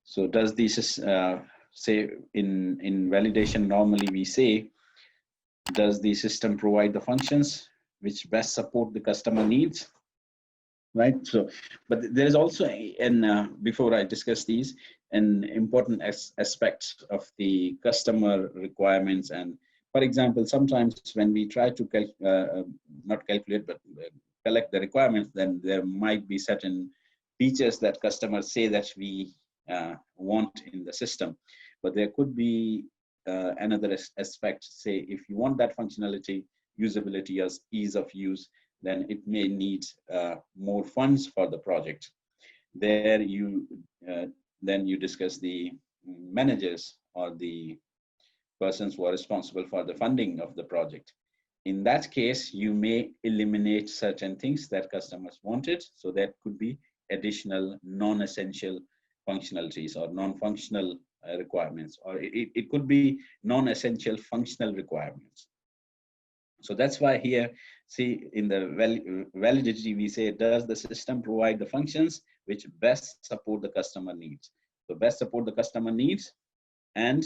So does this say in validation, normally we say, does the system provide the functions which best support the customer needs, right? So, but there is also before I discuss these, an important aspect of the customer requirements. And for example, sometimes when we try to not calculate but collect the requirements, then there might be certain features that customers say that we want in the system, but there could be another aspect. Say if you want that functionality, usability, as ease of use, then it may need more funds for the project. There you then you discuss the managers or the persons who are responsible for the funding of the project. In that case, you may eliminate certain things that customers wanted, so that could be additional non-essential functionalities or non-functional requirements, or it could be non-essential functional requirements. So that's why here, see, in the validity, we say, does the system provide the functions which best support the customer needs? So best support the customer needs, and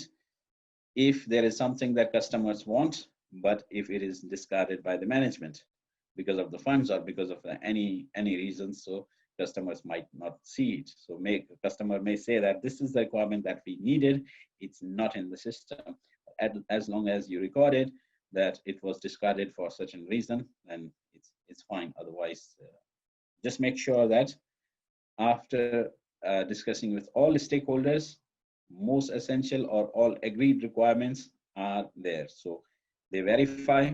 if there is something that customers want, but if it is discarded by the management because of the funds or because of any reasons, so customers might not see it. So customer may say that this is the requirement that we needed, it's not in the system. As long as you record it that it was discarded for such a reason, then it's fine. Otherwise, just make sure that after discussing with all the stakeholders, most essential or all agreed requirements are there. So they verify.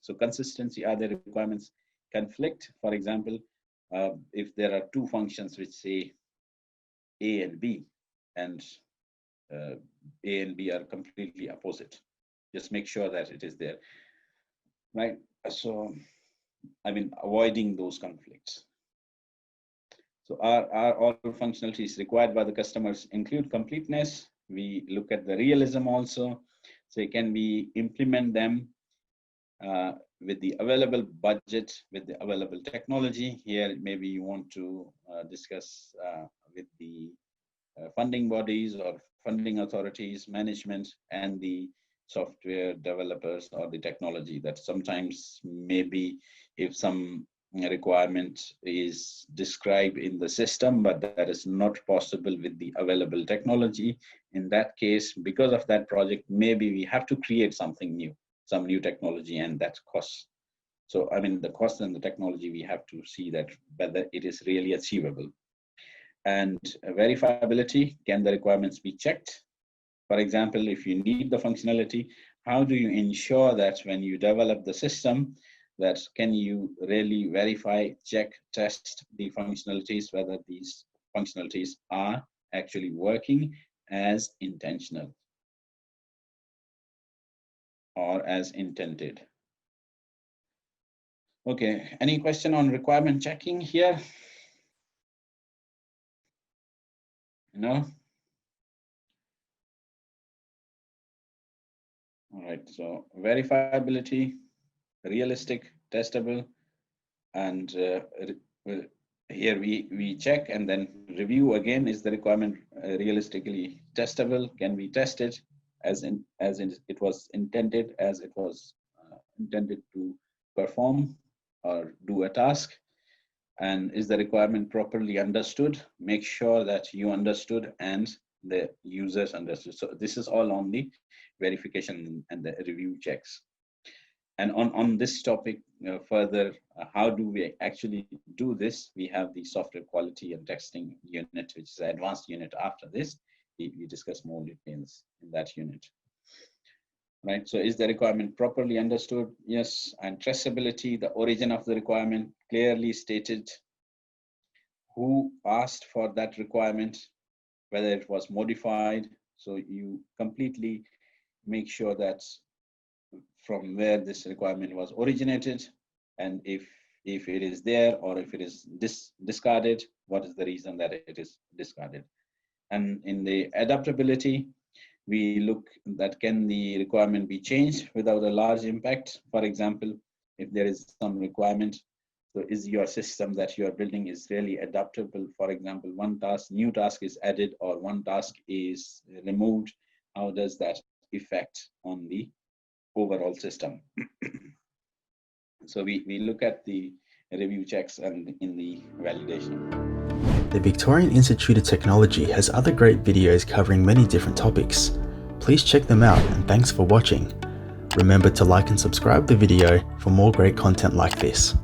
So consistency, are the requirements conflict? For example, if there are two functions which say A and B, and A and B are completely opposite, just make sure that it is there, right? So, I mean, avoiding those conflicts. So are all functionalities required by the customers include completeness? We look at the realism also. So can we implement them with the available budget, with the available technology? Here, maybe you want to discuss with the funding bodies or funding authorities, management, and the software developers or the technology. That sometimes maybe if some requirement is described in the system, but that is not possible with the available technology, in that case, because of that project, maybe we have to create something new, some new technology, and that costs. So, I mean, the cost and the technology, we have to see that whether it is really achievable. And verifiability, can the requirements be checked? For example, if you need the functionality, how do you ensure that when you develop the system, that can you really verify, check, test the functionalities, whether these functionalities are actually working as intentional or as intended? Okay, any question on requirement checking here? No? All right, so verifiability, realistic, testable, and here we check and then review again. Is the requirement realistically testable? Can we test it as it was intended, as it was intended to perform or do a task? And is the requirement properly understood? Make sure that you understood and the users understood. So this is all on the verification and the review checks. And on this topic further, how do we actually do this? We have the software quality and testing unit, which is the advanced unit. After this, we discuss more details in that unit. Right, so is the requirement properly understood? Yes. And traceability, the origin of the requirement clearly stated, who asked for that requirement, whether it was modified. So you completely make sure that from where this requirement was originated, and if it is there or if it is discarded, what is the reason that it is discarded? And in the adaptability, we look that can the requirement be changed without a large impact. For example, if there is some requirement So is your system that you are building is really adaptable? For example, one new task is added or one task is removed. How does that affect on the overall system? So we look at the review checks and in the validation. The Victorian Institute of Technology has other great videos covering many different topics. Please check them out, and thanks for watching. Remember to like and subscribe the video for more great content like this.